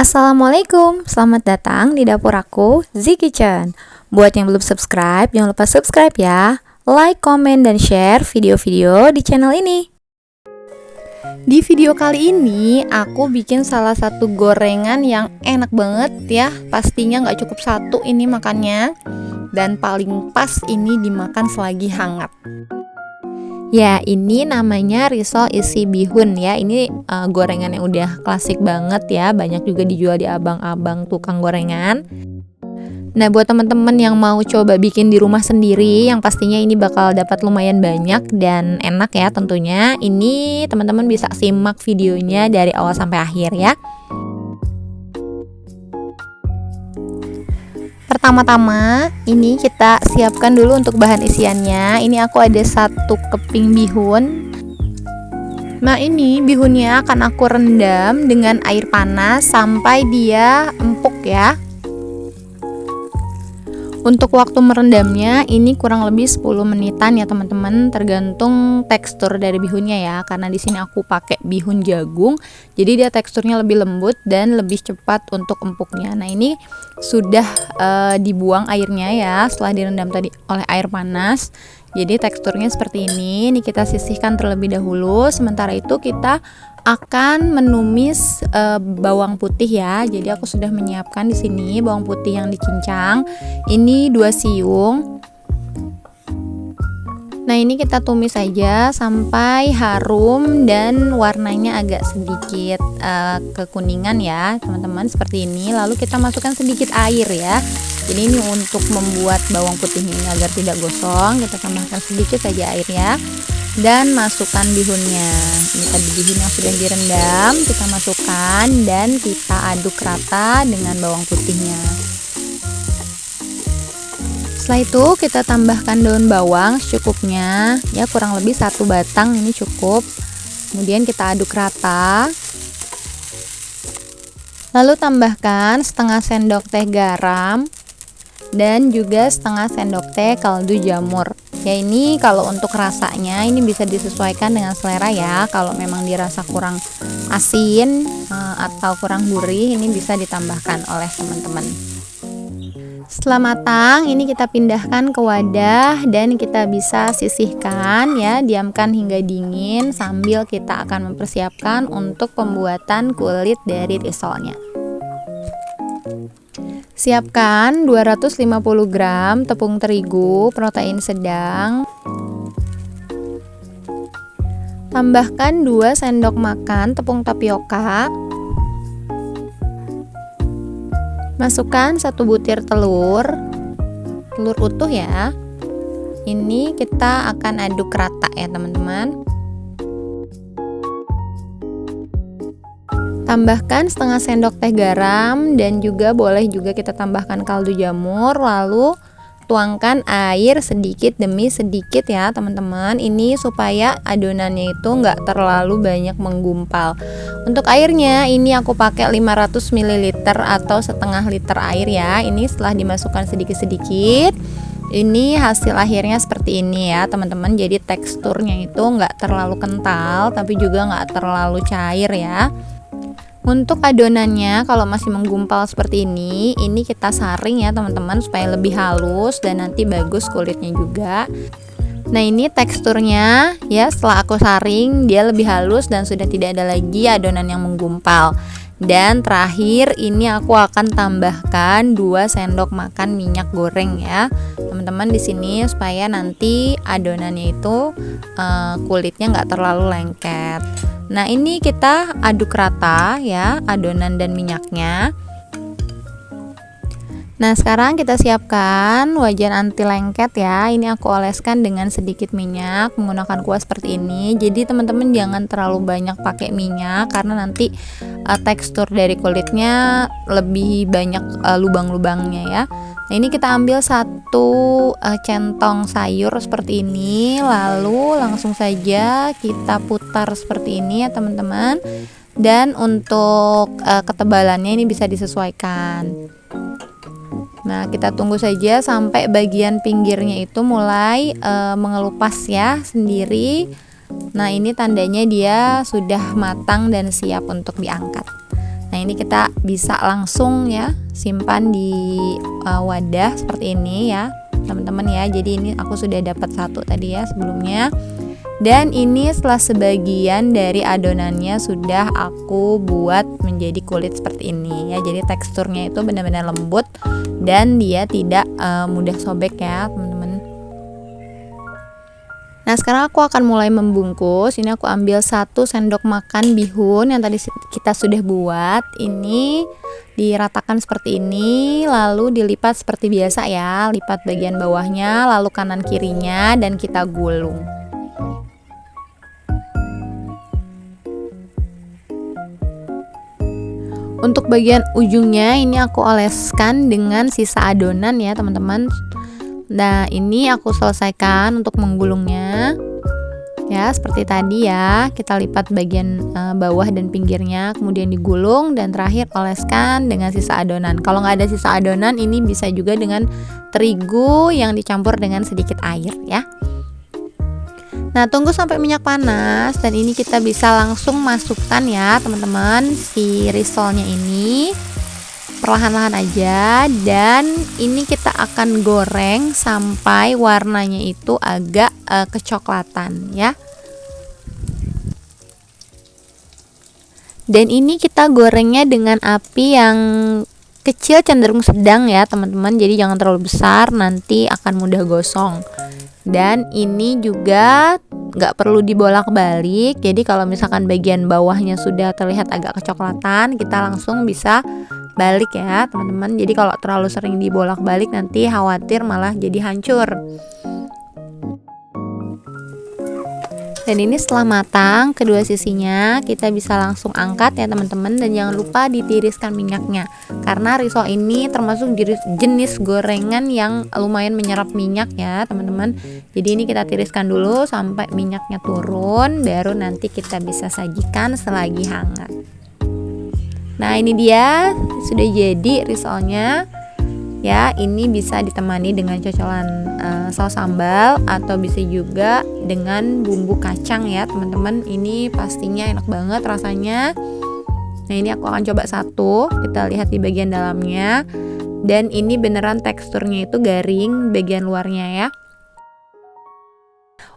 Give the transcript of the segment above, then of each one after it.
Assalamualaikum, selamat datang di dapur aku, Z Kitchen. Buat yang belum subscribe, jangan lupa subscribe ya. Like, komen, dan share video-video di channel ini. Di video kali ini, aku bikin salah satu gorengan yang enak banget ya. Pastinya nggak cukup satu ini makannya. Dan paling pas ini dimakan selagi hangat. Ya, ini namanya risol isi bihun ya. Ini gorengan yang udah klasik banget ya. Banyak juga dijual di abang-abang tukang gorengan. Nah, buat teman-teman yang mau coba bikin di rumah sendiri, yang pastinya ini bakal dapat lumayan banyak dan enak ya tentunya. Ini teman-teman bisa simak videonya dari awal sampai akhir ya. Pertama-tama ini kita siapkan dulu untuk bahan isiannya. Ini aku ada 1 keping bihun. Nah, ini bihunnya akan aku rendam dengan air panas sampai dia empuk ya. Untuk waktu merendamnya ini kurang lebih 10 menitan ya teman-teman, tergantung tekstur dari bihunnya ya. Karena di sini aku pakai bihun jagung, jadi dia teksturnya lebih lembut dan lebih cepat untuk empuknya. Nah, ini sudah dibuang airnya ya setelah direndam tadi oleh air panas. Jadi teksturnya seperti ini. Ini kita sisihkan terlebih dahulu. Sementara itu kita akan menumis bawang putih ya. Jadi aku sudah menyiapkan di sini bawang putih yang dicincang. Ini 2 siung. Nah, ini kita tumis saja sampai harum dan warnanya agak sedikit kekuningan ya teman-teman, seperti ini. Lalu kita masukkan sedikit air ya. Jadi ini untuk membuat bawang putih ini agar tidak gosong, kita tambahkan sedikit saja airnya. Dan masukkan bihunnya. Ini tadi bihun yang sudah direndam, kita masukkan dan kita aduk rata dengan bawang putihnya. Setelah itu kita tambahkan daun bawang secukupnya ya, kurang lebih 1 batang ini cukup. Kemudian kita aduk rata. Lalu tambahkan setengah sendok teh garam dan juga setengah sendok teh kaldu jamur. Ya, ini kalau untuk rasanya ini bisa disesuaikan dengan selera ya. Kalau memang dirasa kurang asin atau kurang gurih, ini bisa ditambahkan oleh teman-teman. Setelah matang, ini kita pindahkan ke wadah dan kita bisa sisihkan ya, diamkan hingga dingin sambil kita akan mempersiapkan untuk pembuatan kulit dari risolnya. Siapkan 250 gram tepung terigu protein sedang. Tambahkan 2 sendok makan tepung tapioka. Masukkan 1 butir telur utuh ya. Ini kita akan aduk rata ya teman-teman. Tambahkan setengah sendok teh garam dan juga boleh juga kita tambahkan kaldu jamur. Lalu tuangkan air sedikit demi sedikit ya teman-teman. Ini supaya adonannya itu nggak terlalu banyak menggumpal. Untuk airnya ini aku pakai 500 ml atau setengah liter air ya. Ini setelah dimasukkan sedikit-sedikit, ini hasil akhirnya seperti ini ya teman-teman. Jadi teksturnya itu nggak terlalu kental tapi juga nggak terlalu cair ya. Untuk adonannya kalau masih menggumpal seperti ini kita saring ya teman-teman supaya lebih halus dan nanti bagus kulitnya juga. Nah, ini teksturnya ya, setelah aku saring dia lebih halus dan sudah tidak ada lagi adonan yang menggumpal. Dan terakhir ini aku akan tambahkan 2 sendok makan minyak goreng ya teman-teman di sini, supaya nanti adonannya itu kulitnya nggak terlalu lengket. Nah, ini kita aduk rata ya adonan dan minyaknya. Nah, sekarang kita siapkan wajan anti lengket ya. Ini aku oleskan dengan sedikit minyak menggunakan kuas seperti ini. Jadi teman-teman jangan terlalu banyak pakai minyak karena nanti tekstur dari kulitnya lebih banyak lubang-lubangnya ya. Nah, ini kita ambil 1 centong sayur seperti ini, lalu langsung saja kita putar seperti ini ya teman-teman. Dan untuk ketebalannya ini bisa disesuaikan. Nah, kita tunggu saja sampai bagian pinggirnya itu mulai mengelupas ya sendiri. Nah, ini tandanya dia sudah matang dan siap untuk diangkat. Nah, ini kita bisa langsung ya simpan di wadah seperti ini ya teman-teman ya. Jadi ini aku sudah dapat satu tadi ya sebelumnya. Dan ini setelah sebagian dari adonannya sudah aku buat menjadi kulit seperti ini ya. Jadi teksturnya itu benar-benar lembut dan dia tidak mudah sobek ya teman-teman. Nah, sekarang aku akan mulai membungkus. Ini aku ambil 1 sendok makan bihun yang tadi kita sudah buat. Ini diratakan seperti ini, lalu dilipat seperti biasa ya. Lipat bagian bawahnya, lalu kanan kirinya, dan kita gulung. Untuk bagian ujungnya ini aku oleskan dengan sisa adonan ya teman-teman. Nah, ini aku selesaikan untuk menggulungnya ya, seperti tadi ya. Kita lipat bagian bawah dan pinggirnya, kemudian digulung, dan terakhir oleskan dengan sisa adonan. Kalau nggak ada sisa adonan, ini bisa juga dengan terigu yang dicampur dengan sedikit air ya. Nah, tunggu sampai minyak panas, dan ini kita bisa langsung masukkan ya teman-teman si risolnya ini. Perlahan-lahan aja, dan ini kita akan goreng sampai warnanya itu agak kecoklatan ya. Dan ini kita gorengnya dengan api yang kecil, cenderung sedang ya teman-teman. Jadi jangan terlalu besar, nanti akan mudah gosong. Dan ini juga nggak perlu dibolak-balik. Jadi kalau misalkan bagian bawahnya sudah terlihat agak kecoklatan, kita langsung bisa balik ya teman-teman. Jadi kalau terlalu sering dibolak-balik nanti khawatir malah jadi hancur. Dan ini setelah matang kedua sisinya, kita bisa langsung angkat ya teman-teman. Dan jangan lupa ditiriskan minyaknya, karena risol ini termasuk jenis gorengan yang lumayan menyerap minyak ya teman-teman. Jadi ini kita tiriskan dulu sampai minyaknya turun, baru nanti kita bisa sajikan selagi hangat. Nah, ini dia sudah jadi risolnya ya. Ini bisa ditemani dengan cocolan saus sambal, atau bisa juga dengan bumbu kacang ya teman-teman. Ini pastinya enak banget rasanya. Nah, ini aku akan coba satu, kita lihat di bagian dalamnya. Dan ini beneran teksturnya itu garing bagian luarnya ya.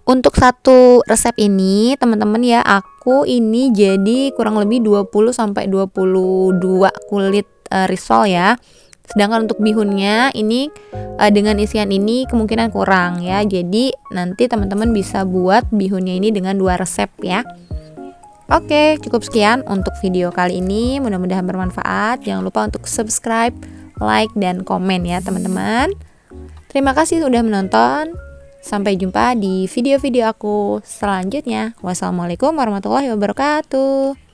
Untuk satu resep ini teman-teman ya, aku ini jadi kurang lebih 20 sampai 22 kulit risol ya. Sedangkan untuk bihunnya ini dengan isian ini kemungkinan kurang ya. Jadi nanti teman-teman bisa buat bihunnya ini dengan 2 resep ya. Oke, cukup sekian untuk video kali ini. Mudah-mudahan bermanfaat. Jangan lupa untuk subscribe, like, dan komen ya teman-teman. Terima kasih sudah menonton. Sampai jumpa di video-video aku selanjutnya. Wassalamualaikum warahmatullahi wabarakatuh.